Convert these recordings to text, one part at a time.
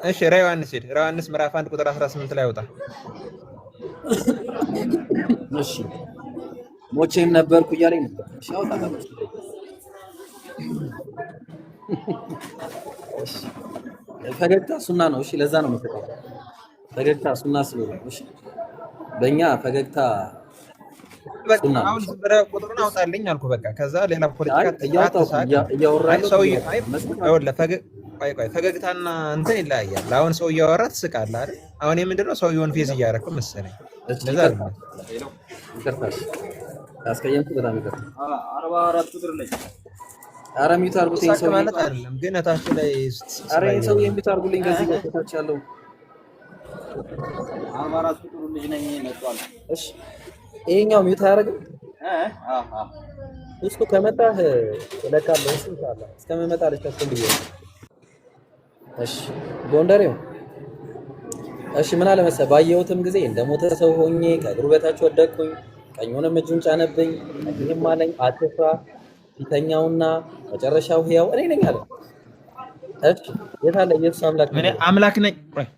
እሺ ራዕየ ዮሐንስ ሂድ። ራዕየ ዮሐንስ ምዕራፍ 1 ቁጥር 18 ላይ አውጣ። እሺ ሞቼም ነበርኩ እያለኝ ነበር። እሺ አውጣታለሁ። እሺ ፈገግታ ሱና ነው። እሺ ለዛ ነው የምትጠቀመው። ፈገግታ ሱና ስለሆነ እሺ በእኛ ፈገግታ ሱና ነው። አሁን ዝም ብለህ ቁጥሩን አውጣልኝ አልኩ። በቃ ከዛ ሌላ ፖለቲካ ፈገግታና እንትን ይለያያል። አሁን ሰው እያወራ ትስቃለህ አይደል? አሁን የምንድነው ሰውየውን ፌዝ እያደረክ መሰለኝ። ለዛ ነው ይቅርታሽ አስቀየምኩ። በጣም ይቅርታ። 44 ቁጥር ላይ ኧረ ሚውት አድርጉልኝ። ሰው ማለት አይደለም ግን እታች ላይ ኧረ ሰው ሚውት አድርጉልኝ። ከዚህ ከታች ያለው 44 ቁጥሩ ልጅ ነኝ መጥቷል። እሺ ይሄኛው ሚውት አያደርግም? እሱ ከመጣህ እለካለሁ። እሱ ኢንሻአላህ እስከመመጣ ልታስብ ብዬ። እሺ ጎንደሬው እሺ ምን አለ መሰለህ፣ ባየሁትም ጊዜ እንደሞተ ሰው ሆኜ ከእግሩ በታች ወደቅኩኝ። ቀኙንም እጁን ጫነብኝ፣ እንዲህም አለኝ አትፍራ፣ ፊተኛውና መጨረሻው ሕያው እኔ ነኝ አለ። እሺ የት አለ ኢየሱስ አምላክ ነኝ? አምላክ ነኝ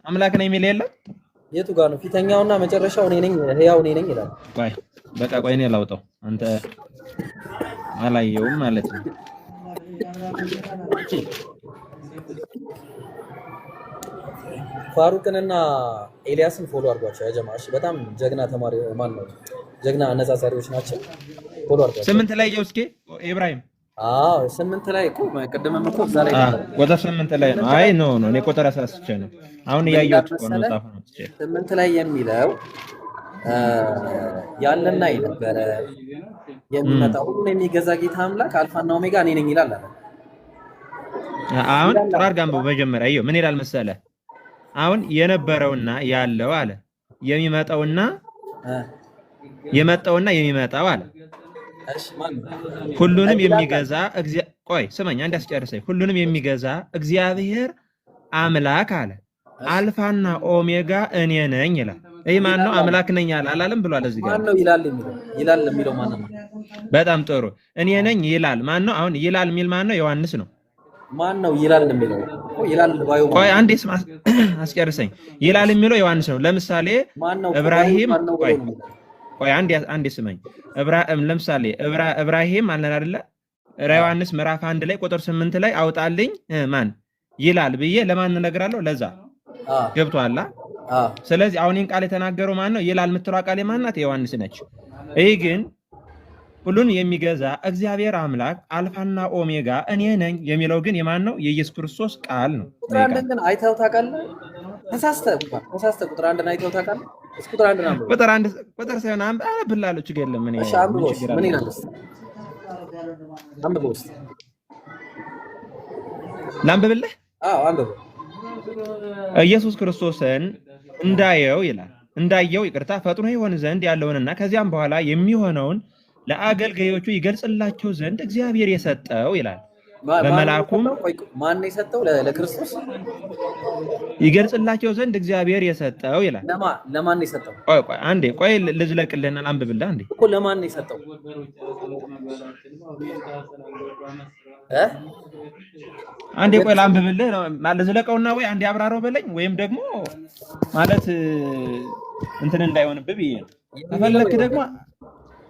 አምላክ ነኝ የሚል የለም። የቱ ጋር ነው? ፊተኛውና መጨረሻው እኔ ነኝ ሕያው እኔ ነኝ ይላል። ቆይ በቃ ቆይ እኔ ላውጣው፣ አንተ አላየውም ማለት ነው። ፋሩቅንና ኤልያስን ፎሎ አድርጓቸው ያ ጀማ። እሺ በጣም ጀግና ተማሪ ማን ነው? ጀግና አነጻጻሪዎች ናቸው። ፎሎ አድርጓቸው። 8 ላይ ጀው እስኪ ኢብራሂም። አዎ 8 ላይ እኮ ቀደምም እኮ እዛ ላይ ቁጥር 8 ላይ ነው። አይ ኖ እኔ ቁጥር አሳስቼ ነው አሁን እያየሁት እኮ ነው። ጻፈው ነው 8 ላይ የሚለው ያለና የነበረ የሚመጣ ሁሉን የሚገዛ ጌታ አምላክ አልፋና ኦሜጋ እኔ ነኝ ይላል አለ። አሁን ጥራር ጋምቦ መጀመሪያ አየው ምን ይላል መሰለህ? አሁን የነበረውና ያለው አለ የሚመጣውና የመጣውና የሚመጣው አለ። እሺ ማን ሁሉንም የሚገዛ ቆይ ስማኝ አንድ አስጨርሰኝ። ሁሉንም የሚገዛ እግዚአብሔር አምላክ አለ አልፋና ኦሜጋ እኔ ነኝ ይላል። ይሄ ማን ነው? አምላክ ነኝ አላለም ብሏል። እዚህ ጋር ማን ነው ይላል የሚለው ማን ነው? በጣም ጥሩ እኔ ነኝ ይላል። ማን ነው? አሁን ይላል የሚል ማን ነው? ዮሐንስ ነው። ማን ነው ይላል የሚለው? ይላል ባዩ ቆይ አንዴ ስማ አስጨርሰኝ። ይላል የሚለው ዮሐንስ ነው። ለምሳሌ እብራሂም ቆይ አንዴ ስማኝ። ለምሳሌ እብራሂም አለን አይደለ? ዮሐንስ ምዕራፍ 1 ላይ ቁጥር 8 ላይ አውጣልኝ ማን ይላል ብዬ ለማን እነግራለሁ? ለዛ ገብቷላ። ስለዚህ አሁን ይህን ቃል የተናገረው ማን ነው? ይላል የምትለው ቃል ማን ናት? ዮሐንስ ነች። ይሄ ግን ሁሉን የሚገዛ እግዚአብሔር አምላክ አልፋና ኦሜጋ እኔ ነኝ የሚለው ግን የማን ነው? የኢየሱስ ክርስቶስ ቃል ነው። ቁጥር 1 ግን አይተኸው ታውቃለህ? ተሳስተህ ቁጥር 1 አይተኸው ታውቃለህ? እስኪ ቁጥር 1 ነው። ቁጥር ሳይሆን አንብብልሃለሁ ችግር የለም። ምን ይላል? አንብበው እስኪ። ላንብብልህ? አዎ አንብበው። ኢየሱስ ክርስቶስን እንዳየው ይላል እንዳየው ይቅርታ ፈጥኖ ይሆን ዘንድ ያለውንና ከዚያም በኋላ የሚሆነውን ለአገልጋዮቹ ይገልጽላቸው ዘንድ እግዚአብሔር የሰጠው ይላል። በመልአኩም ማን ነው የሰጠው? ለክርስቶስ ይገልጽላቸው ዘንድ እግዚአብሔር የሰጠው ይላል። ለማን ነው የሰጠው? ቆይ አንዴ ቆይ ልዝለቅልህና አንብብልህ አንዴ እኮ ለማን ነው የሰጠው? አንዴ ቆይ ላንብብልህ ማለት ልዝለቀውና ወይ አንዴ አብራራው በለኝ ወይም ደግሞ ማለት እንትን እንዳይሆንብህ ብዬ ነው። ከፈለክ ደግሞ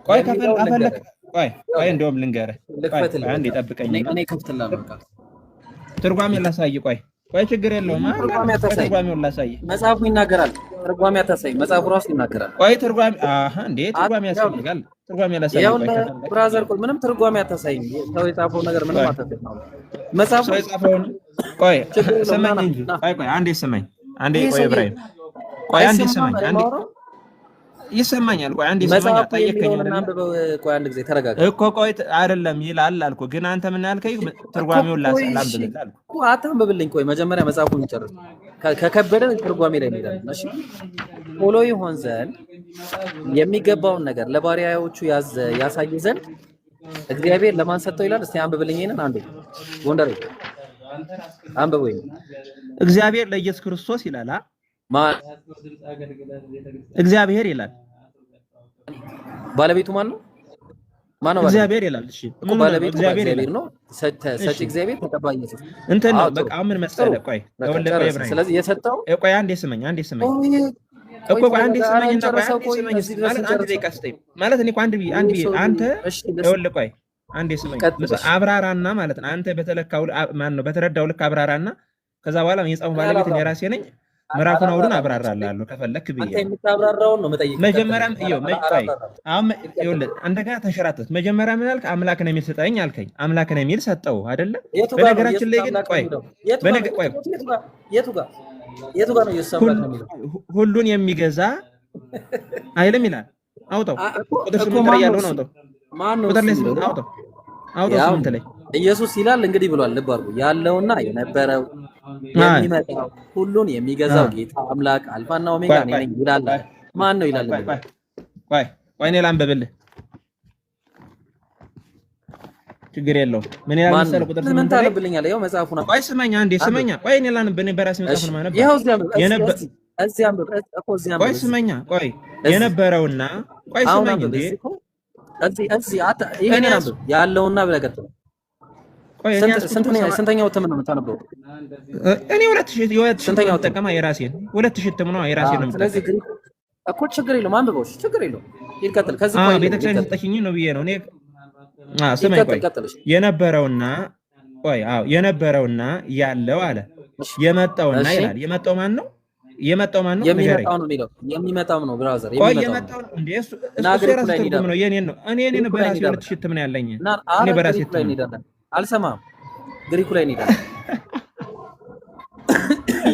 ቆይ ቆይ እንደውም ልንገርህ። አንዴ ጠብቀኝ እኔ ከፍትላለሁ። ትርጓሜ ላሳይ። ቆይ ችግር የለውም። ትርጓሜውን ላሳይ። መጽሐፉ ይናገራል። ትርጓሜ አታሳይ። መጽሐፉ ራሱ ይናገራል። ቆይ ትርጓሜ እንዴ ትርጓሜ ያስፈልጋል። ትርጓሜ ላሳይ። ብራዘር ቆይ ምንም ትርጓሜ አታሳይ። ሰው የጻፈው ነገር ምንም አታሳይ። መጽሐፉ ሰው የጻፈው ቆይ ስማኝ እንጂ ቆይ አንዴ ስማኝ። አንዴ ቆይ ኢብራሂም ቆይ አንዴ ስማኝ። አንዴ ይሰማኛል። ቆይ አንዴ ስማኝ። አጣየከኝ አይደል? ቆይ አንድ ጊዜ ተረጋጋ እኮ ቆይ አይደለም ይላል አልኩ። ግን አንተ ምን ያልከኝ ትርጓሜውን ላንብብልህ አልኩ እኮ። አታንብብልኝ። ቆይ መጀመሪያ መጽሐፉን እንጨርስ። ከከበደ ትርጓሜ ላይ እንሄዳለን። እሺ ቶሎ ይሆን ዘንድ የሚገባውን ነገር ለባሪያዎቹ ያሳይ ዘንድ እግዚአብሔር ለማን ሰጠው ይላል? እስቲ አንብብልኝ። ይሄንን አንዴ ጎንደሬ አንብበው። እግዚአብሔር ለኢየሱስ ክርስቶስ ይላል። ማን? እግዚአብሔር ይላል። ባለቤቱ ማን ነው? ማነው እግዚአብሔር ይላል። እሺ እኮ ባለቤቱ እግዚአብሔር ነው። ሰጪ እግዚአብሔር ተቀባይ ኢየሱስ እንትን ነው። በቃ ምን መሰለህ፣ ቆይ ስለዚህ የሰጠው ቆይ አንዴ ስመኝ እኮ ቆይ አንዴ ስመኝና ማለት አንድ ደቂቃ ስጠኝ ማለት እኔ እኮ አንተ ይኸውልህ ቆይ አንዴ ስመኝ አብራራና ማለት ነው። አንተ በተለካው ማን ነው በተረዳው ልክ አብራራና ከዛ በኋላ የጻፉ ባለቤት እኔ ራሴ ነኝ። ምዕራፉን አውዱን አብራራላለሁ ከፈለክ ብዬ አንተ የምታብራራውን ነው መጠየቅ። መጀመሪያም ይኸውልህ እንደገና ተንሸራተት። መጀመሪያ ምን አልክ? አምላክ ነው የሚል ስጠኝ አልከኝ። አምላክ ነው የሚል ሰጠው አይደለ? በነገራችን ላይ ግን ቆይ የቱ ጋር ነው ኢየሱስ አምላክ ነው የሚለው? ሁሉን የሚገዛ አይልም ይላል። አውጣው ቁጥር 8 ላይ ያለውን አውጣው። ማን ነው ቁጥር ላይ አውጣው 8 ላይ ኢየሱስ ይላል እንግዲህ ብሏል። ልብ አድርጉ። ያለውና የነበረው የሚመጣው ሁሉን የሚገዛው ጌታ አምላክ አልፋና ኦሜጋ እኔ ነኝ ይላል። ማን ነው ይላል? ቆይ እኔ ላንብብልህ፣ ችግር የለውም። ምን ይላል መሰለህ? ቁጥር 8 ላይ ታነብልኛለህ? ያው መጽሐፉ ነው። ቆይ ስማኝ አንዴ ስማኝ። ቆይ እኔ ላንብብ፣ እኔ በራሴ መጽሐፍ ነው ማለት ቆይ ስማኝ። ቆይ የነበረውና ቆይ ስማኝ እንዴ ያለውና ብለህ ቀጥል። ስንተኛው እትም ነው የምታነበው? እኔ 2000 ተጠቀማ የራሴን 2000 እትም ነው የራሴን ነው። ስለዚህ እኮ ችግር የለውም አንብበው፣ ችግር የለውም ይቀጥል። ከዚህ ቆይ ቤተክርስቲያን ሰጠሽኝ ነው ብዬ ነው እኔ ስማኝ። ቆይ የነበረውና ያለው አለ የመጣውና ይላል። የመጣው ማን ነው? የሚመጣው ነው የሚለው የሚመጣው ነው ብራዘር። የመጣው ነው እንዴ? እሱ የራሱ ትርጉም ነው። የኔን ነው እኔ በራሴ 2000 እትም ነው ያለኝ። እኔ በራሴ እትም አልሰማም። ግሪኩ ላይ እንሄዳለን።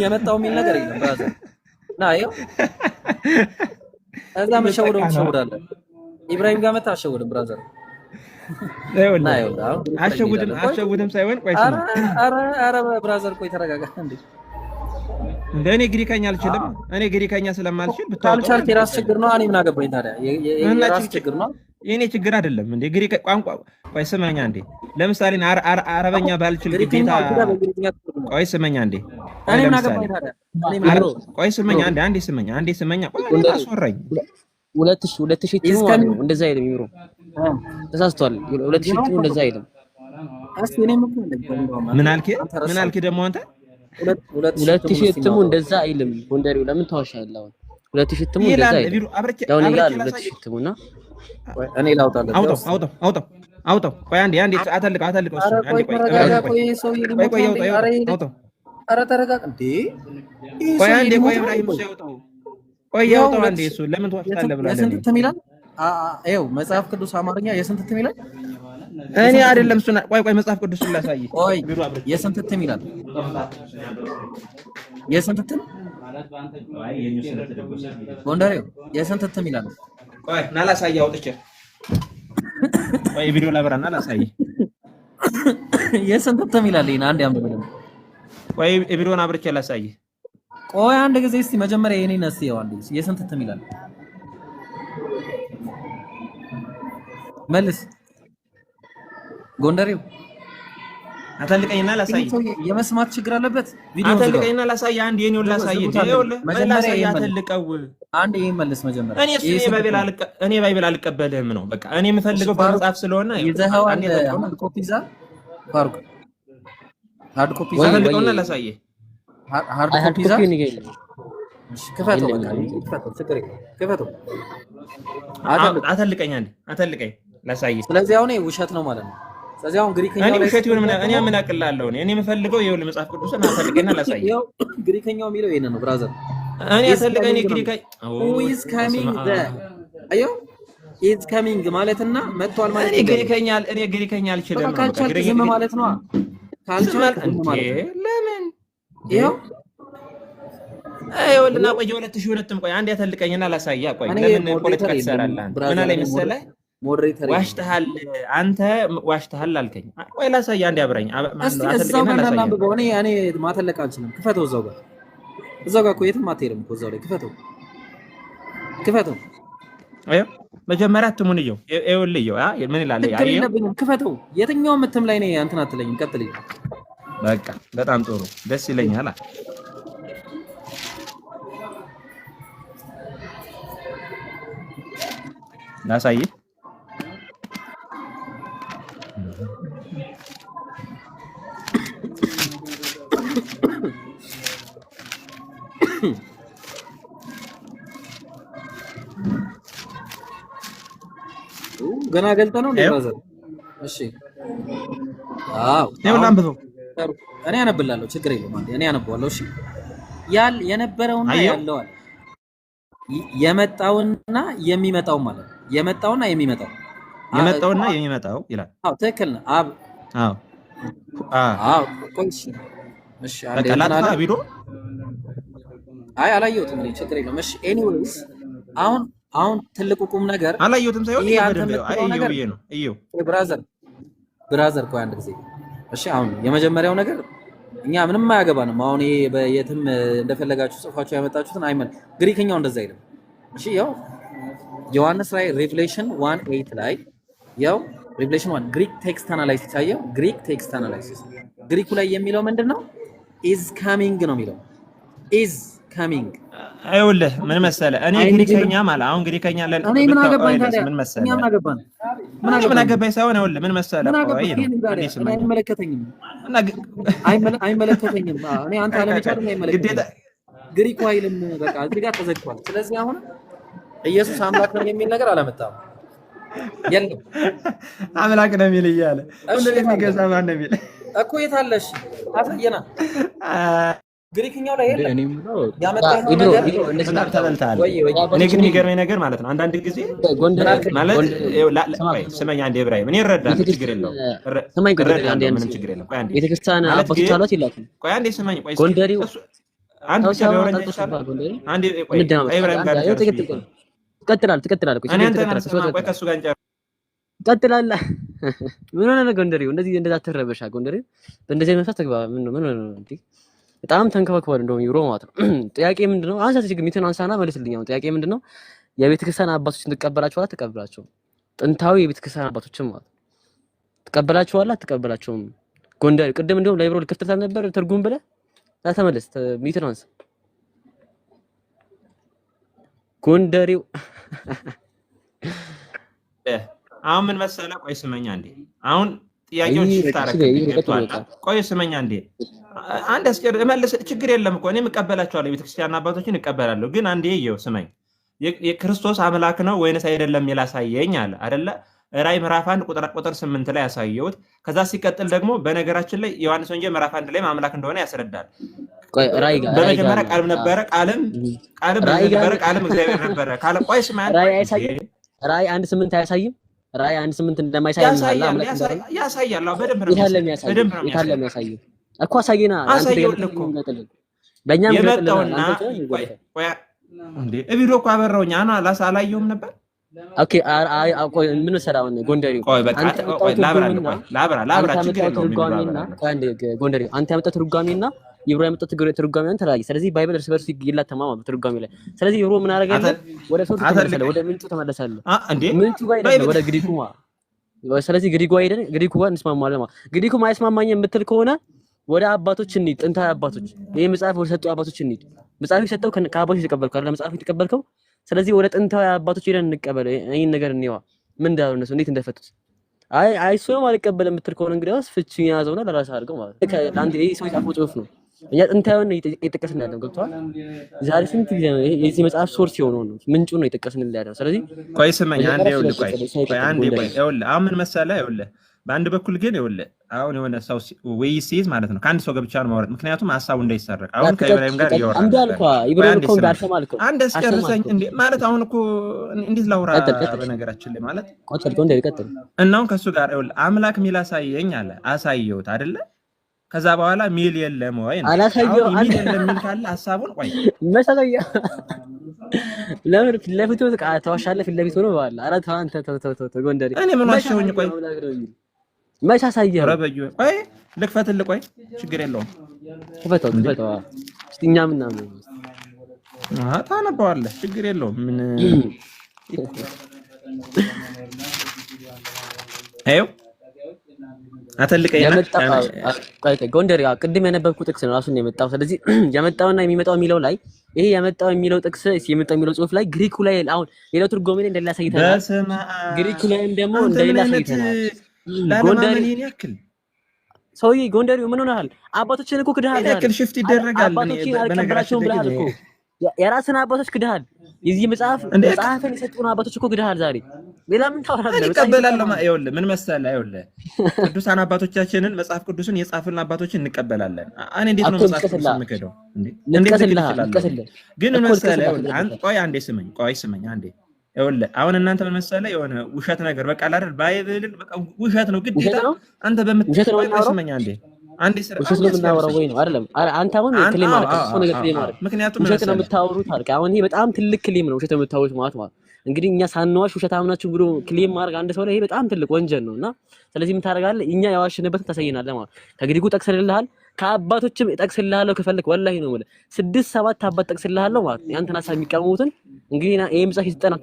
የመጣው የሚል ነገር የለም ብራዘር። ና ይኸው እዛ መሸውዳለን። ኢብራሂም ጋር መጣ አሸውድም ብራዘር። አሸውድም ሳይሆን ቆይ ኧረ ብራዘር ቆይ ተረጋጋ እንዴ። እኔ ግሪከኛ አልችልም። እኔ ግሪከኛ ስለማልችል ብታውቁ የራስ ችግር ነው። እኔ ምን አገባኝ ታዲያ? የራስ ችግር ነው። የኔ ችግር አይደለም እንዴ ግሪክ ቋንቋ። ቆይ ስማኛ እንዴ፣ ለምሳሌ አረበኛ ባልችል ግዴታ። ቆይ ስማኛ እንዴ፣ ቆይ ስማኛ አንዴ ስማኛ። ቆይ አስወራኝ። 2000 ትሙ ነው እንደዛ አይልም። ይምሩ ተሳስቷል። 2000 ትሙ እንደዛ አይልም። ምን አልክ ደግሞ አንተ? 2000 ትሙ እንደዛ አይልም። ጎንደሬው ለምን ተዋሻለህ? አሁን 2000 ትሙ እንደዛ አይልም። ያው ይላል 2000 ትሙና እኔ ላውጣለሁ። አውጣው። ቆይ አንዴ አተልቀው እሱ አንዴ ኧረ ተረጋጋ እንዴ። ቆይ አንዴ ኢብራሂም ያውጣው አንዴ። እሱ ለምን ትዋሻለህ ብላለህ? የስንት እትም ይላል? ይኸው መጽሐፍ ቅዱስ አማርኛ የስንት እትም ይላል? እኔ አይደለም እሱ። ቆይ መጽሐፍ ቅዱስን ላሳይህ። ቆይ የስንት እትም ይላል? የስንት እትም ጎንደሬው የስንት እትም ይላል? ቆይ ና ላሳይህ አውጥቼ። ቆይ ቪዲዮ ላብራና ላሳይህ። የስንት እትም ይላል? ይሄን አንዴ አንብበው። ቆይ ቪዲዮን አብርቼ ላሳይህ። ቆይ አንድ ጊዜ እስቲ መጀመሪያ የኔን እስቲ ያው አንዴ የስንት እትም ይላል? መልስ ጎንደሬው። አተልቀኝና ላሳይህ። የመስማት ችግር አለበት። ቪዲዮ አተልቀኝና ላሳይህ። አንዴ የኔውን ላሳይህ። መጀመሪያ አተልቀው አንዴ ይሄን መልስ መጀመሪያ። እኔ ባይብል አልቀበልህም ነው በቃ። እኔ የምፈልገው በመጽሐፍ ስለሆነ ይዘኸው አንዴ ሃርድ ኮፒ ይዛ ፋሩቅ ሃርድ ኮፒ ይዛ አተልቀውና ላሳይህ። ሃርድ ኮፒ ይዛ ክፈተው ክፈተው። አተልቀኝ ላሳይህ። ስለዚህ አሁን ውሸት ነው ማለት ነው። ስለዚህ አሁን ግሪከኛው ላይ ውሸት ይሁን እኔ ምን አቅላለሁ? እኔ የምፈልገው ይኸውልህ መጽሐፍ ቅዱስን አተልቀኝና ላሳይህ። ግሪከኛው የሚለው ይሄን ነው ብራዘር። እኔ አተልቀኝ ግሪከኛ who is coming there አዮ is coming ማለትና መጥቷል ማለት ነው። እኔ ግሪከኛ አልችልም ነው። ካልቻልክ ዝም ማለት ነው። ካልቻልክ ለምን ይኸው ይኸውልህና ቆይ 2002 ቆይ አንዴ አተልቀኝና ላሳይህ። ቆይ ለምን ፖለቲካ ትሰራለህ? ምን አለኝ መሰለህ? ሞዴሬተር ዋሽተሃል፣ አንተ ዋሽተሃል አልከኝ። ቆይ ላሳይህ አንዴ አብረኝ። እዛው ጋር እናንብበው። እኔ ማተለቅ አልችልም። ክፈተው። እዛው ጋር እኮ የትም አትሄድም እኮ እዛው ላይ ክፈተው። አዮ መጀመሪያ እትሙን እየው። ይኸውልህ ምን ይላል? ክፈተው። የትኛውም እትም ላይ ነው እንትን አትለኝም። ቀጥል። በቃ በጣም ጥሩ ደስ ይለኛል። ላሳይህ ገና ገልጠ ነው ለራዘር። እሺ አዎ እኔ አነብላለሁ፣ ችግር የለውም። አንዴ እኔ አነብዋለሁ። እሺ የነበረውና ያለው አለ የመጣውና የሚመጣው ማለት የመጣውና የሚመጣው ይላል። አዎ ትክክል ነው። አዎ ቆንጆ። እሺ አንዴ ተቀላጣ ቪዲዮ አላየሁትም እኔ፣ ችግር የለውም። እሺ ኤኒዌይስ አሁን ትልቁ ቁም ነገር አላየሁትም ሳይሆን ይሄ አንተ ነገር ነው። እዩ ብራዘር ቆይ አንድ ጊዜ። እሺ አሁን የመጀመሪያው ነገር እኛ ምንም አያገባንም። አሁን ይሄ በየትም እንደፈለጋችሁ ጽፋችሁ ያመጣችሁትን አይመን ግሪክኛው እንደዛ አይደለም። እሺ ያው ዮሐንስ ላይ ሬቨሌሽን 1:8 ላይ ያው ሬቨሌሽን 1 ግሪክ ቴክስት አናላይሲስ ታየው። ግሪክ ቴክስት አናላይሲስ ግሪኩ ላይ የሚለው ምንድነው? ኢዝ ካሚንግ ነው የሚለው። ኢዝ ካሚንግ አይውልህ ምን መሰለህ፣ እኔ ግሪከኛ ማለት አሁን ግሪከኛ ለምን እኔ ምን አገባኝ ታዲያ? ምን መሰለህ ምን አገባኝ? ምን አገባኝ ሳይሆን አይውልህ ምን መሰለህ፣ ቆይ ነው አይመለከተኝም። አይመለከተኝም። እኔ አንተ አለመቻል አይመለከተኝም። ግሪኩ አይልም። በቃ እዚህ ጋር ተዘግቷል። ስለዚህ አሁን ኢየሱስ አምላክ ነው የሚል ነገር አላመጣም። የለም አምላክ ነው የሚል እያለ ሁሉ የሚገዛ ማን ነው የሚል እኮ የት አለሽ? አሳየና ግሪክኛው ላይ የለም። ያመጣው ነገር ተበልተሃል። እኔ ግን የሚገርመኝ ነገር ማለት ነው አንዳንድ ጊዜ ማለት ስመኛ አንዴ ኢብራሂም እኔ እረዳለሁ፣ ችግር የለውም። ስማኝ ምንም ችግር የለም። ቆይ አንዴ ቤተክርስቲያን አባቶች አሏት ይላል። ቆይ አንዴ ስማኝ። ቆይ ጎንደሬው አንድ ብቻ ቢያወራኝ ይሻላል። አንዴ ቆይ ኢብራሂም ጋር ትቀጥላለህ። እኔ ቆይ ከእሱ ጋር እንጨርስ። ትቀጥላለህ። ምን ሆነ ነው ጎንደሬው? እንደዛ አትረበሻ። ጎንደሬው በእንደዚህ መንፈስ ተግባ። ምን ሆነ ነው እንዴ? በጣም ተንከባክቧል። እንደውም ዩሮ ማለት ነው። ጥያቄ ምንድነው? አንሳት ችግር ሚትን አንሳና መልስልኝ። አሁን ጥያቄ ምንድነው? የቤተክርስቲያን አባቶችን ትቀበላቸዋለህ? አትቀበላቸውም? ጥንታዊ የቤተክርስቲያን አባቶችን ማለት ትቀበላቸዋለህ? አትቀበላቸውም? ጎንደር ቅድም እንደውም ላይብሮ ልከፍተታል ነበር ትርጉም ብለህ ተመለስ። ሚትን አንሳ ጎንደሬው። አሁን ምን መሰለህ፣ ቆይ ስመኛ እንዴ አሁን ጥያቄዎች ይታረቃል። ቆይ ስመኛ እንዴ አንድ አስቀር እመልስ። ችግር የለም እኮ እኔም እቀበላቸዋለሁ፣ የቤተክርስቲያን አባቶችን እቀበላለሁ። ግን አንዴ ይኸው ስመኝ፣ የክርስቶስ አምላክ ነው ወይንስ አይደለም ያሳየኝ አለ አይደለ? ራዕይ ምዕራፍ 1 ቁጥር 8 ላይ ያሳየውት። ከዛ ሲቀጥል ደግሞ በነገራችን ላይ ዮሐንስ ወንጌል ምዕራፍ 1 ላይ አምላክ እንደሆነ ያስረዳል። በመጀመሪያ ቃልም ነበረ፣ ቃልም ነበረ፣ ቃልም እግዚአብሔር ነበረ ካለ ቆይ ስመኝ፣ ራዕይ 1:8 አያሳይም? ራዕይ 1:8 እንደማይሳይ ያሳያል። በደንብ ነው የሚያሳየው እኮ አሳየና። በእኛም የመጣውና ቆይ እንዴ ቪዲዮ እኮ አበራውኝ አና አላየሁም ነበር። ኦኬ ምን ሰራው ነው ጎንደሬው? ቆይ በቃ ላብራ ችግር የለውም። ጎንደሬው አንተ ያመጣው ትርጓሜና ይብሮ ያመጣው ትርጓሜ አንተ ተለያየ። ስለዚህ ባይብል እርስ በርሱ ይላተማማ ትርጓሜ ላይ። ስለዚህ ይብሮ ምን አደረገ? ወደ ሰው ተመለሰለ፣ ወደ ምንጩ ተመለሰለ። ምንጩ ጋር አይደለም ወደ ግሪኩ ስለዚህ ግሪኩ አይደል? ግሪኩ ጋር እንስማማለን ማለት ግሪኩ ማይስማማኝ የምትል ከሆነ ወደ አባቶች እንሂድ። ጥንታዊ አባቶች ይሄ መጽሐፍ ወደ ሰጡ አባቶች እንሂድ። መጽሐፍ የሰጠው ከአባቶች የተቀበልከው አይደል? መጽሐፍ የተቀበልከው። ስለዚህ ወደ ጥንታዊ አባቶች ሄደን እንቀበል። ይሄን ነገር እንየዋ ምን እንዳሉ እነሱ እንዴት እንደፈቱት። አይ እሱም አልቀበልም የምትል ከሆነ እንግዲህ ፍቺ ያዘውና ለራስህ አድርገው ማለት ነው። ለአንተ ይሄ ሰው የጻፈው ጽሑፍ ነው። እኛ ጥንታዊውን እየጠቀስን ያለው ገብቶሃል? ዛሬ ስንት ጊዜ ነው የዚህ መጽሐፍ ሶርስ የሆነው ነው ምንጩ ነው እየጠቀስን ያለው። ስለዚህ ቆይ ስመኝ አንዴ ይኸውልህ፣ ቆይ አንዴ ቆይ ይኸውልህ፣ አሁን ምን መሰለህ ይኸውልህ፣ በአንድ በኩል ግን ይኸውልህ አሁን የሆነ ሰው ወይ ሲይዝ ማለት ነው ከአንድ ሰው ጋር ብቻ ነው ማውራት፣ ምክንያቱም ሀሳቡ እንዳይሰረቅ። አሁን ከኢብራሂም ጋር እያወራን አንድ አልኳ ኢብራሂም እኮ እንዳልተማልከው አንድ አስጨርሰኝ እንዴ ማለት አሁን እኮ እንዴት ላውራ? በነገራችን ላይ ማለት ቆጥል ጎንደር ይቀጥል እና አሁን ከሱ ጋር ይኸውልህ አምላክ ሚል አሳየኝ አለ። አሳየሁት አይደለ? ከዛ በኋላ ሚል የለም ወይ ነው አላሳየው ሚል የለም ሚል ካለ ሀሳቡን ቆይ መሰለኝ ለምን ፊት ለፊት ተዋሻለህ? ፊት ለፊት ሆኖ ባላ አራት አንተ ተው ጎንደር እኔ ምን ዋሻውኝ? ቆይ መች አሳየኸው? ረበዩ ቆይ ልክፈትልህ። ቆይ ችግር የለውም ክፈተው። እስቲ እኛ ምናምን ታነባዋለህ፣ ችግር የለውም። ምን አዩ አተልቀየና ጎንደር ቅድም ያነበብኩት ጥቅስ ነው ራሱን የመጣው። ስለዚህ የመጣውና የሚመጣው የሚለው ላይ ይሄ የመጣው የሚለው ጥቅስ የመጣው የሚለው ጽሑፍ ላይ ግሪኩ ላይ አሁን ሌላው ትርጓሜ ላይ እንደሌላ ሳይተናል፣ ግሪኩ ላይም ደግሞ እንደሌላ ሳይተናል። ጎንደር ያክል ሰውዬ ጎንደሬው ምን ሆነሃል? አባቶችን እኮ ክደሃል። ያክል ሽፍት ይደረጋል። አባቶችን አልቀበላቸውም ብለሃል እኮ የራስን አባቶች ክደሃል። የዚህ መጽሐፍን የሰጡን አባቶች እኮ ክደሃል ዛሬ። ሌላ ምን ታወራለህ? እንቀበላለሁ። ይኸውልህ ምን መሰለህ፣ ይኸውልህ ቅዱሳን አባቶቻችንን መጽሐፍ ቅዱስን የጻፉልን አባቶችን እንቀበላለን። እኔ እንዴት ነው መጽሐፍ ቅዱስን የምከደው? እንዴት ትችላለህ? ግን ምን መሰለህ፣ ቆይ አንዴ ስመኝ አንዴ። ይኸውልህ አሁን እናንተ ምን መሰለህ የሆነ ውሸት ነገር በቃ አይደል ባይብልን በቃ ውሸት ነው ግዴታ አንተ ስመኝ አንዴ ውሸት ነው የምናወራው ወይ ነው አይደለም? አንተ አሁን ክሌም ማለት ነው ነገር ክሌም ማለት ምክንያቱም ውሸት ነው የምታወሩት አልክ። አሁን ይሄ በጣም ትልቅ ክሌም ነው ውሸት ነው የምታወሩት ማለት እንግዲህ እኛ ሳንዋሽ ውሸት አምናችሁ ብሎ ክሌም ማድረግ አንድ ሰው ላይ ይሄ በጣም ትልቅ ወንጀል ነውና ስለዚህ ምን ታደርጋለህ? እኛ ያዋሽንበትን ታሳየናለህ ማለት ከግሪኩ ጠቅሰልልሃል፣ ከአባቶችም ጠቅስልሃለሁ ከፈለክ ወላሂ ነው ማለት 6-7 አባት ጠቅስልሃለሁ ማለት ያንተን ሐሳብ የሚቀርሙትን እንግዲህ ይሄ መጽሐፍ ይስጠና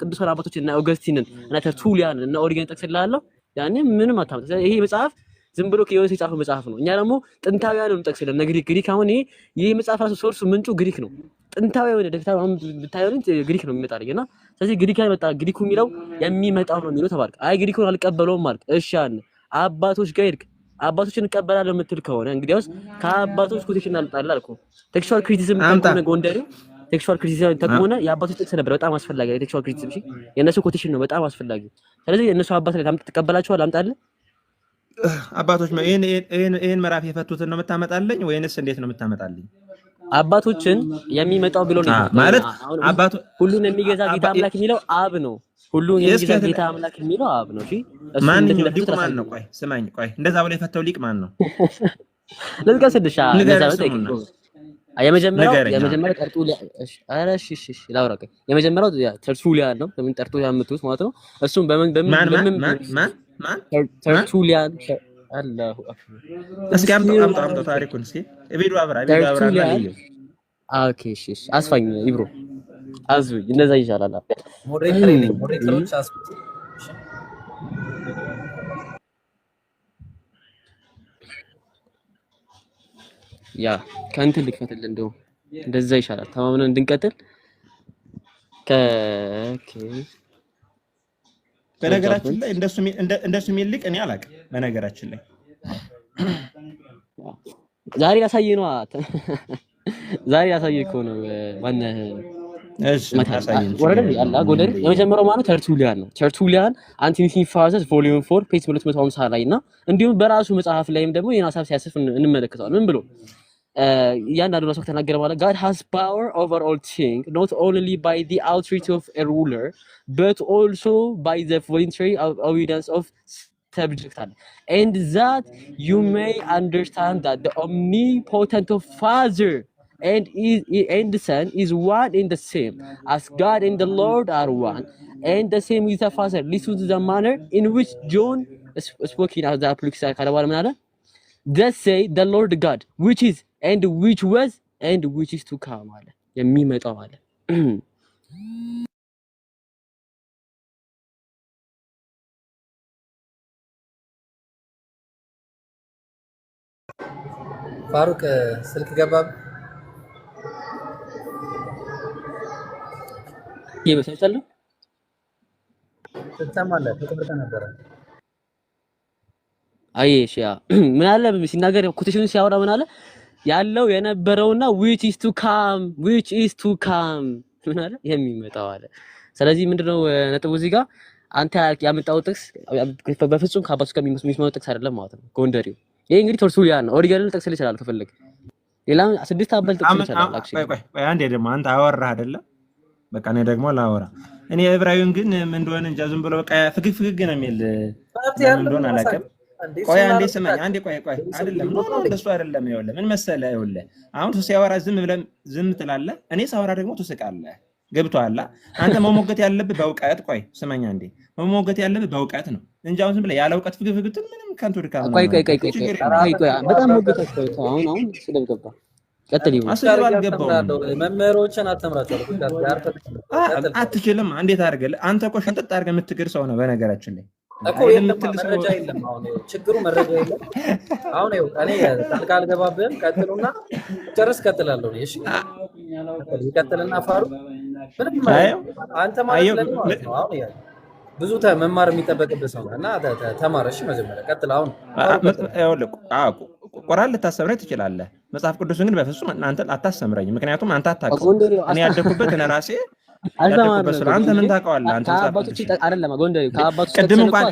ቅዱሳን አባቶች እና ኦገስቲንን እና ተርቱሊያን እና ኦሪጌን ጠቅስልሃለሁ ያኔ ምንም አታምጥ። ይሄ መጽሐፍ ዝም ብሎ ከየወስ የጻፈው መጽሐፍ ነው። እኛ ደግሞ ጥንታዊያን ነው ጠቅሰልን ግሪክ አሁን ይሄ መጽሐፍ ራሱ ሶርሱ ምንጩ ግሪክ ነው። ጥንታዊ የሆነ ደፍተር አሁን ብታዩት ግሪክ ነው የሚመጣልኝና ስለዚህ ግሪክ ላይ መጣ። ግሪኩ የሚለው የሚመጣው ነው የሚለው ተባልክ። አይ ግሪኩን አልቀበለውም ማለት እሺ አለ አባቶች ጋር ሄድክ። አባቶችን እንቀበላለሁ የምትል ከሆነ እንግዲያውስ ከአባቶች ኮቴሽን አልጣላ አልኩ። ቴክስቹዋል ክሪቲሲዝም ከሆነ ጎንደሬው ቴክስቹዋል ክሪቲሲዝም ተቆነ የአባቶች ጥቅስ ነበር በጣም አስፈላጊ ነው። ቴክስቹዋል ክሪቲሲዝም እሺ የነሱ ኮቴሽን ነው በጣም አስፈላጊ። ስለዚህ የነሱ አባት ላይ ተቀበላችኋል አምጣልህ አባቶች ይሄን ምዕራፍ የፈቱትን ነው የምታመጣልኝ ወይንስ እንዴት ነው የምታመጣልኝ? አባቶችን የሚመጣው ብሎ ነው ማለት አባቱ ሁሉን የሚገዛ ጌታ አምላክ የሚለው አብ ነው። ሁሉን የሚገዛ ጌታ አምላክ የሚለው አብ ነው። እሺ ማን ነው ሊቁ? ማን ነው? ቆይ ስማኝ፣ ቆይ እንደዛ ብሎ የፈተው ሊቅ ማን ነው? ለዝጋ ስድሻ እንደዛ ነው። የመጀመሪያው ተርቱሊያን እሺ፣ ኧረ እሺ ላውራ። ቆይ የመጀመሪያው ተርቱሊያን ነው። በምን ተርቱሊያን የምትሉት ማለት ነው። እሱም በምን ማን ተርቱሊያን አላሁ አክበር። እስኪ አምጣው ታሪኩን እስኪ ቪዲዮ አብራ ኦኬ እሺ አስፋኝ ይብሮ አዝብ እንደዛ ይሻላል። ሞዴሬተሮች አስፉት ያ ከእንትን ልክፈትልህ እንደው እንደዛ ይሻላል ተማምነን እንድንቀጥል ኦኬ በነገራችን ላይ እንደሱ የሚልቅ እኔ አላውቅም። በነገራችን ላይ ዛሬ ያሳየህ ነው ዛሬ ያሳየህ እኮ ነው ማነህ እሺ ታሳየኝ ወረደ ያላ ጎንደር የመጀመሪያው ማለት ተርቱሊያን ነው። ተርቱሊያን አንቲኒሲፋዘስ ቮሊዩም 4 ፔጅ 250 ላይ እና እንዲሁም በራሱ መጽሐፍ ላይም ደግሞ የናሳ ሲያስፍ እንመለከታለን። ምን ብሎ ያንዳንዱ ሰው ተናገረ ማለት God has power over all things not only by the authority of a ruler but also by the voluntary obedience of subjects and that you may understand that the omnipotent Father and the Son is one and the same as God and the Lord are one and the same with the Father. Listen to the manner in which John spoke in the Apocalypse ካለባለ ምን አለ? Thus say the Lord God which is and which was and which is to come አለ የሚመጣው አለ። ፋሩቅ ስልክ ገባብ ይበሰልታለሁ ተሰማለህ ተቀበለ ነበር አይሽ ያ ምን አለ ሲናገር ኮቴሽኑ ሲያወራ ምን አለ ያለው የነበረውና which is to come ምን አለ የሚመጣው አለ። ስለዚህ ምንድነው ነጥቡ እዚህ ጋር አንተ ያመጣው ጥቅስ በፍጹም ከአባቶች ጋር የሚስማማው ጥቅስ አይደለም ማለት ነው። ጎንደሬው ይሄ እንግዲህ ተርቱሊያን ነው። ኦሪጂናል ጥቅስ ይችላል ከፈለገ ሌላ 6 አበል ጥቅስ ይችላል። ቆይ አንዴ ደግሞ አንተ አወራህ አይደለም በቃ እኔ ደግሞ ላወራ እኔ ዕብራዊውን ግን ምን እንደሆነ እንጃ ዝም ብሎ በቃ ፍግግ ነው የሚል ምን እንደሆነ አላውቅም። ቆይ አንዴ ስማኝ አንዴ ቆይ አይደለም እንደሱ አይደለም። ይኸውልህ ምን መሰለህ ይኸውልህ አሁን ሲያወራ ዝም ትላለህ፣ እኔ ሳወራ ደግሞ ትስቃለህ። ገብቶሃል? አንተ መሞገት ያለብህ በእውቀት ቆይ ስማኝ አንዴ መሞገት ያለብህ በእውቀት ነው እንጂ አሁን ዝም ብለህ ያለ እውቀት ፍግፍግት ምንም ከንቱ ድካም ነው። ቆይ በጣም ሞገታች አሁን ስለገባ ቀጥል ይሁን አስብ አልገባው መምህሮችን አስተምራቸው አትችልም። እንዴት አድርገህ አንተ እኮ ሽንጥጥ አድርገህ የምትግር ሰው ነው በነገራችን ላይ እኮ መረጃ የለም። አሁን ችግሩ መረጃ የለም። አሁን ይኸው እኔ ጣልቃ አልገባብህም። ቀጥሉና ጨርስ ቀጥላለሁ። እሺ ይቀጥልና ፋሩ ምንም አንተ ማለት ነው። አሁን ብዙ መማር የሚጠበቅብህ ሰው እና ተማር። እሺ መጀመሪያ ቀጥል። አሁን ቁርአን ልታስተምረኝ ትችላለህ። መጽሐፍ ቅዱስን ግን በፍጹም አንተ አታስተምረኝ። ምክንያቱም አንተ አታውቀው። እኔ ያደኩበት እኔ ራሴ ያደኩበት ስለሆነ አንተ ምን ታውቀዋለህ? አንተ ከአባቶች አይደለም ጎንደሬ ከአባቶች ቅድም እንኳን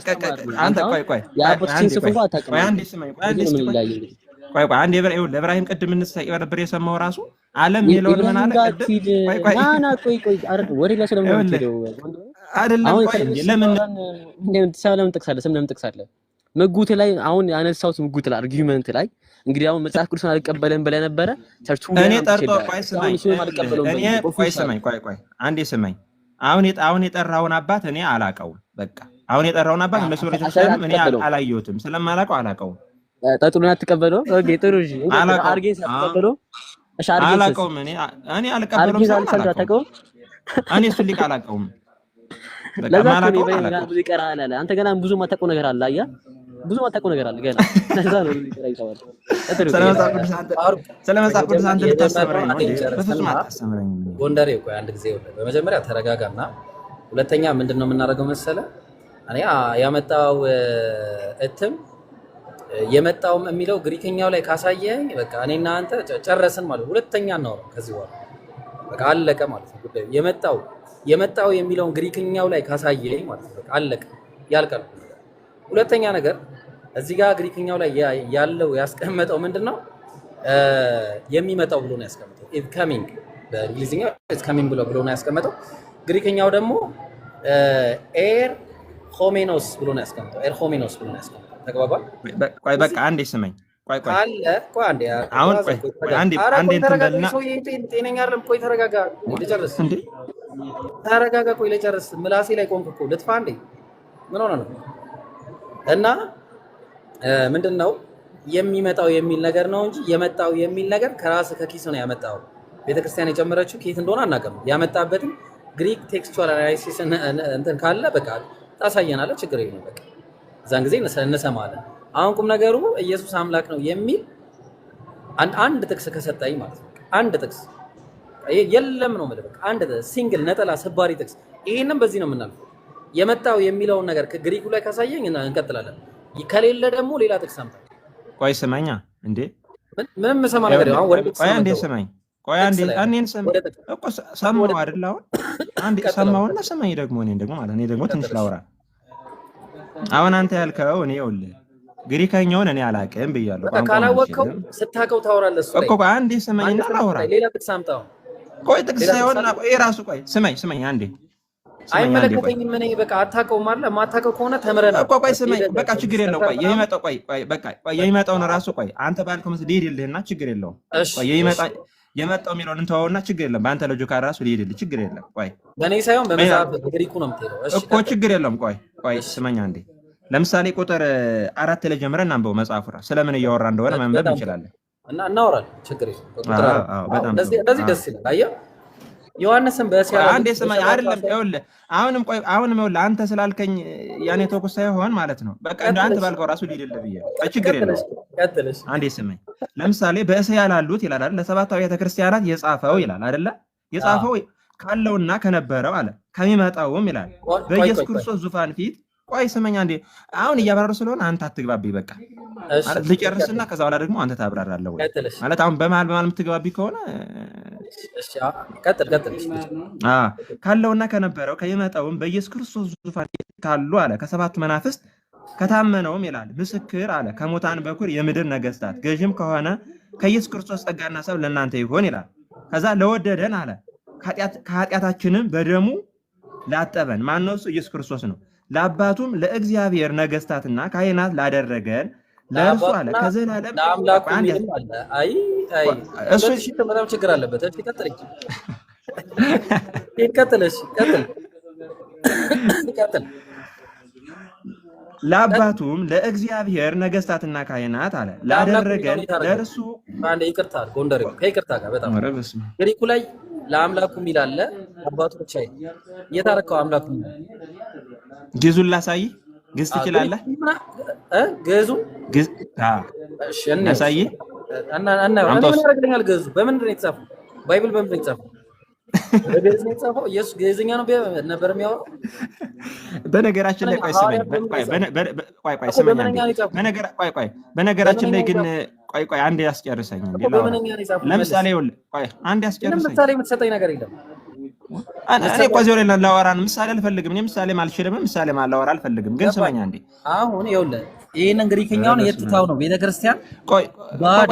አንተ ቆይ የአባቶችን ጽፎ አታውቅም። አንዴ ስማኝ ቆይ አንዴ ለኢብራሂም ቅድም እንስሳይ ነበር የሰማው ራሱ ዓለም የሚለውን ምን አለ ቅድም ቆይ ወሬ ላይ ስለምንሄደው አይደለም ቆይ ለምን ለምን ትጠቅሳለህ? መጉት ላይ አሁን ያነሳሁት መጉት ላይ አርጊውመንት ላይ እንግዲህ አሁን መጽሐፍ ቅዱስን አልቀበለም ብለህ ነበረ ቸርቹ እኔ ጠርቶ ቆይ ስማኝ አንዴ ስማኝ አሁን የጠራውን አባት እኔ አላውቀውም። በቃ አሁን የጠራውን አባት እንደሱ ለተሰለም እኔ አላየሁትም። ስለማላውቀው አላውቀውም። ጠጥሉን አትቀበለው። ኦኬ ጥሩ እሺ አርጌ ሳትቀበለው እሺ አርጌ አላውቀውም። እኔ አልቀበለውም። እኔ እሱ ሊቅ አላውቀውም። በቃ ማላውቀው ብዙ ይቀራል አለ። አንተ ገና ብዙ ማታውቀው ነገር አለ። አያ ብዙ ማታውቀው ነገር አለ ገና። ለዛ ነው ይቀራል ይተዋል። ስለመጽሐፍ ቅዱስ አንተ ልታስተምረኝ ነው እንዴ? በፍጹም አታስተምረኝ። ጎንደሬ ቆይ አንድ ጊዜ በመጀመሪያ ተረጋጋና፣ ሁለተኛ ምንድነው የምናደርገው መሰለ እኔ ያመጣው እትም የመጣውም የሚለው ግሪክኛው ላይ ካሳየኝ በቃ እኔና አንተ ጨረስን ማለት ነው። ሁለተኛ ነው ከዚህ በኋላ በቃ አለቀ ማለት ነው ጉዳዩ። የመጣው የሚለውን ግሪክኛው ላይ ካሳየኝ ማለት ነው በቃ አለቀ ያልቃል። ሁለተኛ ነገር እዚህ ጋር ግሪክኛው ላይ ያለው ያስቀመጠው ምንድነው የሚመጣው ብሎ ነው ያስቀመጠው። ኢት ካሚንግ በእንግሊዝኛው ኢት ካሚንግ ብሎ ነው ያስቀመጠው። ግሪክኛው ደግሞ ኤር ሆሜኖስ ብሎ ነው ያስቀመጠው። ኤር ሆሜኖስ ብሎ ነው ያስቀመጠው። ተግባባል? ቆይ በቃ አንዴ ስመኝ ቆይ አንዴ አሁን አንዴ እንተልና ጤነኛ አይደለም። ቆይ ተረጋጋ ልጨርስ እንዴ ተረጋጋ። ቆይ ልጨርስ። ምላሴ ላይ ቆንክ እኮ ልጥፋ እንዴ? ምን ሆነ ነው? እና ምንድነው የሚመጣው የሚል ነገር ነው እንጂ የመጣው የሚል ነገር ከራስ ከኪስ ነው ያመጣው። ቤተክርስቲያን የጨመረችው ከየት እንደሆነ አናውቅም። ያመጣበትም ግሪክ ቴክስቹዋል አናላይሲስ እንትን ካለ በቃ ታሳየናለህ። ችግር የለም በቃ እዛን ጊዜ እንሰማለን። አሁን ቁም ነገሩ ኢየሱስ አምላክ ነው የሚል አንድ ጥቅስ ከሰጠኝ ማለት ነው። አንድ ጥቅስ የለም ነው ማለት በቃ አንድ ሲንግል ነጠላ ሰባሪ ጥቅስ። ይሄንን በዚህ ነው የምናልፈው። የመጣው የሚለውን ነገር ከግሪኩ ላይ ካሳየኝ እንቀጥላለን። ከሌለ ደግሞ ሌላ ጥቅስ አምጣ። ቆይ ስማኛ እንዴ ምንም ሰማ ነገር አሁን ወደ ቆይ አንዴ ስማኝ። ቆይ አንዴ እኔን ሰማው እኮ ሰማው አይደል? አሁን አንዴ ሰማውና ሰማኝ ደግሞ እኔን ደግሞ ማለት እኔ ደግሞ ትንሽ ላውራ። አሁን አንተ ያልከው እኔ ይኸውልህ ግሪከኛውን እኔ አላውቅም ብያለሁ። ካላወቅከው ስታውቀው ታወራለህ እሱ ላይ። ቆይ አንዴ ስማኝና ላውራ። ሌላ ጥቅስ አምጣው። ቆይ ጥቅስ ሳይሆንና ቆይ ራሱ ቆይ ስማኝ አንዴ አይመለከተኝም። ምን በቃ አታውቀውም አይደል? ማታውቀው ከሆነ ተምረናል እኮ። ቆይ ስማኝ በቃ ችግር የለውም። ቆይ የሚመጣው ቆይ በቃ የሚመጣውን ራሱ ቆይ አንተ ባልከው መስል ይሄድልህና ችግር የለውም። ቆይ የመጣው የሚለውን እንተዋውና ችግር የለም። በአንተ ሎጂካ ራሱ ሊሄድልህ ችግር የለም። ቆይ በእኔ ሳይሆን በመጽሐፍ ግሪኩ ነው የምትሄደው። እሺ እኮ ችግር የለውም። ቆይ ስማኝ አንዴ። ለምሳሌ ቁጥር 4 ላይ ጀምረን እናንበው መጽሐፉ ራሱ ስለምን እያወራ እንደሆነ ማንበብ እንችላለን እና እናወራለን። ችግር የለም። ቁጥር በጣም እንደዚህ ደስ ይላል። አየህ ዮሐንስን በእስያ አንዴ ስማኝ አይደለም ይኸውልህ አሁንም ይኸውልህ አንተ ስላልከኝ ያኔ ተኩስ ሳይሆን ማለት ነው በቃ እንደ አንተ ባልከው ራሱ ሊደልብ ይያል ችግር የለም። ቀጥልሽ አንዴ ስማኝ። ለምሳሌ በእስያ ላሉት ይላል አይደል ለሰባቱ አብያተ ክርስቲያናት የጻፈው ይላል አይደል የጻፈው ካለውና ከነበረው አለ ከሚመጣውም ይላል በኢየሱስ ክርስቶስ ዙፋን ፊት ቆይ ስመኛ እንዴ አሁን እያበራሩ ስለሆነ አንተ አትግባቢ በቃ ማለት ልጨርስና ከዛ በኋላ ደግሞ አንተ ታብራራለህ ወይ ማለት አሁን በመሃል የምትግባቢ ከሆነ እሺ ቀጥል ካለውና ከነበረው ከሚመጣውም በኢየሱስ ክርስቶስ ዙፋን ካሉ አለ ከሰባቱ መናፍስት ከታመነውም ይላል ምስክር አለ ከሙታን በኩር የምድር ነገስታት ገዥም ከሆነ ከኢየሱስ ክርስቶስ ጸጋና ሰላም ለእናንተ ይሁን ይላል። ከዛ ለወደደን አለ ከኃጢአታችንም በደሙ ላጠበን ማነው እሱ ኢየሱስ ክርስቶስ ነው። ለአባቱም ለእግዚአብሔር ነገስታትና ካህናት ላደረገን ለእርሱ አለ ከዘላለም ለአምላኩ ምንም አለ። አይ እሱ ተመራም ችግር አለበት። እሺ ቀጥል። ለአባቱም ለእግዚአብሔር ነገስታትና ካህናት አለ ላደረገን ለእርሱ አንዴ ይቅርታ ጎንደሬው ከይቅርታ ጋር በጣም ግሪኩ ላይ ለአምላኩ የሚል አለ አባቱ ብቻ የታረከው አምላኩ ግዙን ላሳይ ግዝ ትችላለህ ግዙ ግዝ እሺ እና ላሳይ እና ምን ያደርግልኛል ግዙ በምንድን ነው የተጻፈው ባይብል በምንድን ነው የተጻፈው በግዕዝ ነው የጻፈው። ኢየሱስ ግዕዝኛ ነው ነበር የሚያወራው። በነገራችን ላይ ቆይ ስመኝ፣ ቆይ ስመኝ አንዴ። በነገራችን ላይ ግን ቆይ አንዴ ያስጨርሰኝ እንዴ። ለምሳሌ ይኸውልህ፣ ቆይ አንዴ ያስጨርሰኝ። ለምሳሌ የምትሰጠኝ ነገር የለም። እኔ እኮ እዚያው ላይ ላወራን ምሳሌ አልፈልግም። እኔ ምሳሌ ማልችልም፣ ምሳሌ ማላወራ አልፈልግም። ግን ስመኝ አንዴ አሁን ይኸውልህ ይሄንን ግሪክኛውን የትታው ነው ቤተክርስቲያን። ቆይ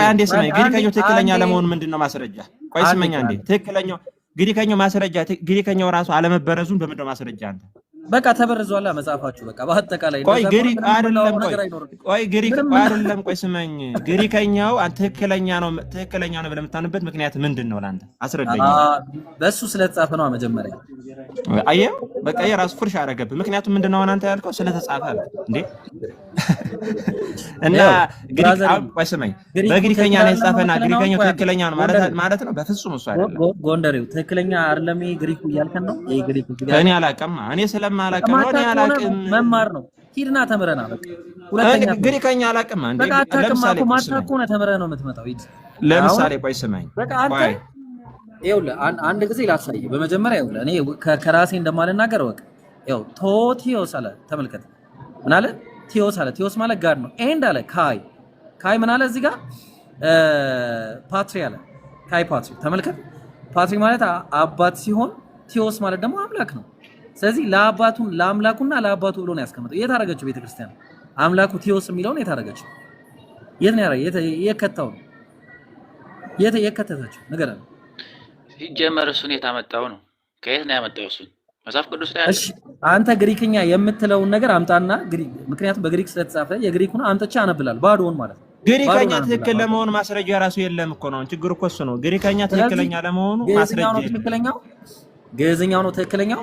አንዴ ስመኝ፣ ግሪከኛው ትክክለኛ ለመሆኑ ምንድነው ማስረጃ? ቆይ ስመኝ አንዴ፣ ትክክለኛው ግሪከኛው ማስረጃ፣ ግሪከኛው ራሱ አለመበረዙን በምንድነው ማስረጃ አንተ? በቃ ተበርዟላ መጽሐፋችሁ። በቃ በአጠቃላይ ቆይ ግሪክ አይደለም፣ ቆይ ግሪክ አይደለም። ቆይ ስመኝ፣ ግሪከኛው ትክክለኛ ነው ብለህ የምታምንበት ምክንያት ምንድን ነው ለአንተ? አስረዳኝ። በሱ ስለተጻፈ ነው መጀመሪያ። አየህ፣ በቃ የራሱ ፍርሽ አደረገብህ። ምክንያቱም ምንድን ነው አንተ ያልከው ስለተጻፈ አለ እንዴ? እና ግሪክ ቆይ ስመኝ፣ በግሪከኛ ላይ የተጻፈና ግሪከኛው ትክክለኛ ነው ማለት ነው? በፍጹም እሱ አይደለም። ጎንደሬው ትክክለኛ አይደለም ግሪኩ እያልከን ነው? ይሄ ግሪኩ እኔ አላውቅም። እኔ ስለማላውቅም ነው። እኔ አላውቅም። መማር ነው። ሂድና ተምረና በቃ ሁለተኛ ግሪከኛ አላውቅም። አንዴ ለምሳሌ ማታውቅ ሆነ ተምረህ ነው የምትመጣው። ሂድ ለምሳሌ ቆይ ስመኝ፣ በቃ አንተ ይኸውልህ አንድ ጊዜ ላሳይህ። በመጀመሪያ ይኸውልህ እኔ ከራሴ እንደማልናገር ወቅ ይኸው ቶቲዮስ አለ። ተመልከት ምን አለ? ቲዮስ አለ። ቲዮስ ማለት ጋር ነው። ኤንድ አለ ካይ ምን አለ እዚህ ጋር ፓትሪ አለ። ካይ ፓትሪ ተመልከት። ፓትሪ ማለት አባት ሲሆን ቲዮስ ማለት ደግሞ አምላክ ነው። ስለዚህ ለአምላኩና ለአባቱ ብሎ ነው ያስቀመጠው። የት አደረገችው ቤተክርስቲያን? አምላኩ ቲዮስ የሚለውን የት አደረገችው? የት ነው የከታው? የከተተችው ነገር አለ ሲጀመር እሱን የታመጣው ነው። ከየት ነው ያመጣው? እሱን መጽሐፍ ቅዱስ ላይ አለ። እሺ አንተ ግሪክኛ የምትለውን ነገር አምጣና ምክንያቱም በግሪክ ስለተጻፈ የግሪኩን አምጥቼ አነብላለሁ ባዶውን ማለት ነው። ግሪከኛ ትክክል ለመሆኑ ማስረጃ ራሱ የለም እኮ ነው ችግሩ እኮ እሱ ነው። ግሪከኛ ትክክለኛ ለመሆኑ ማስረጃ የለም። ግዕዝኛው ነው ትክክለኛው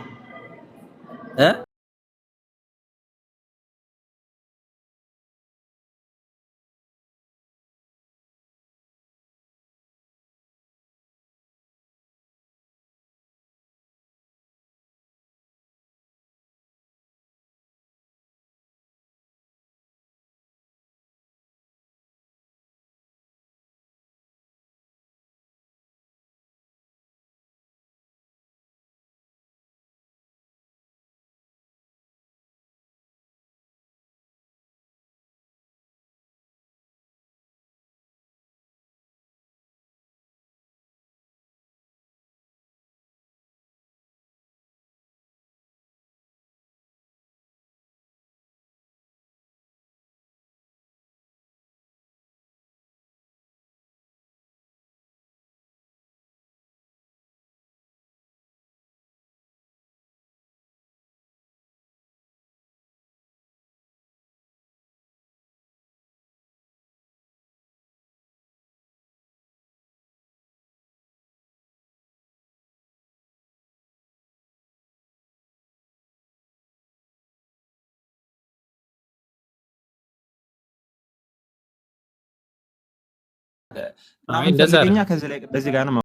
በዚህ ጋር ነው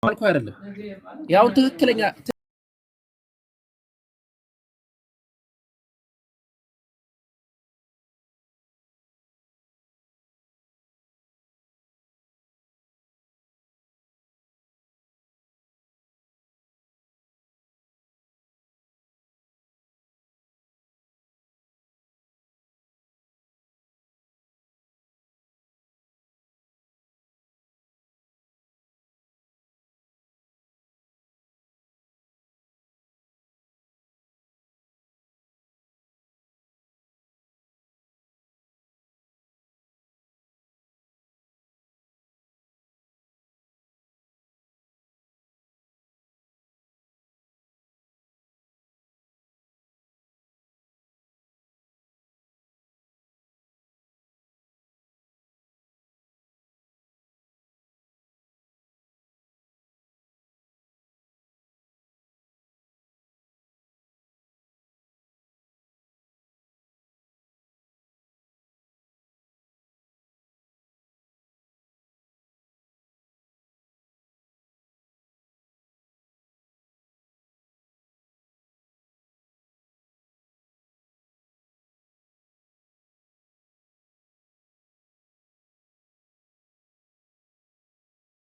አልኩ አይደለም ያው ትክክለኛ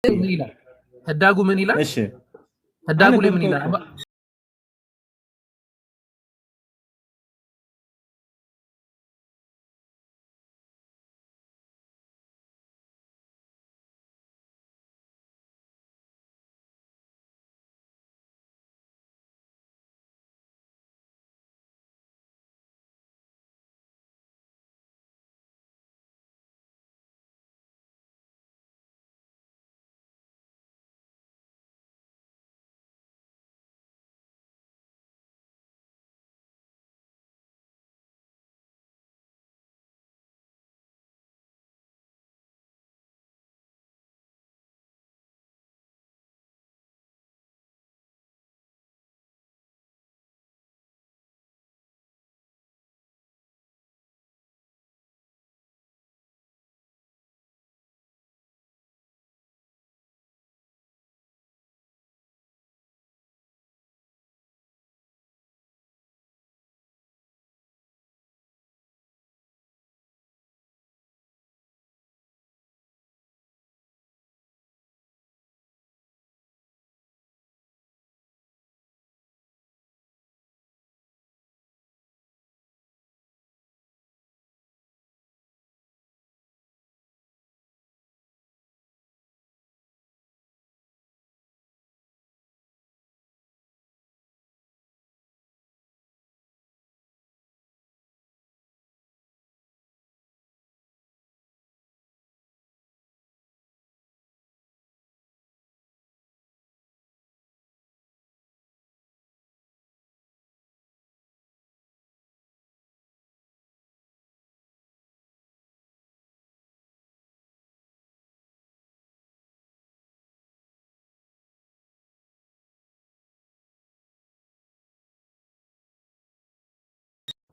ምን ይላል ህዳጉ ምን ይላል እሺ ህዳጉ ላይ ምን ይላል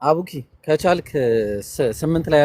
አቡኪ ከቻልክ 8 ላይ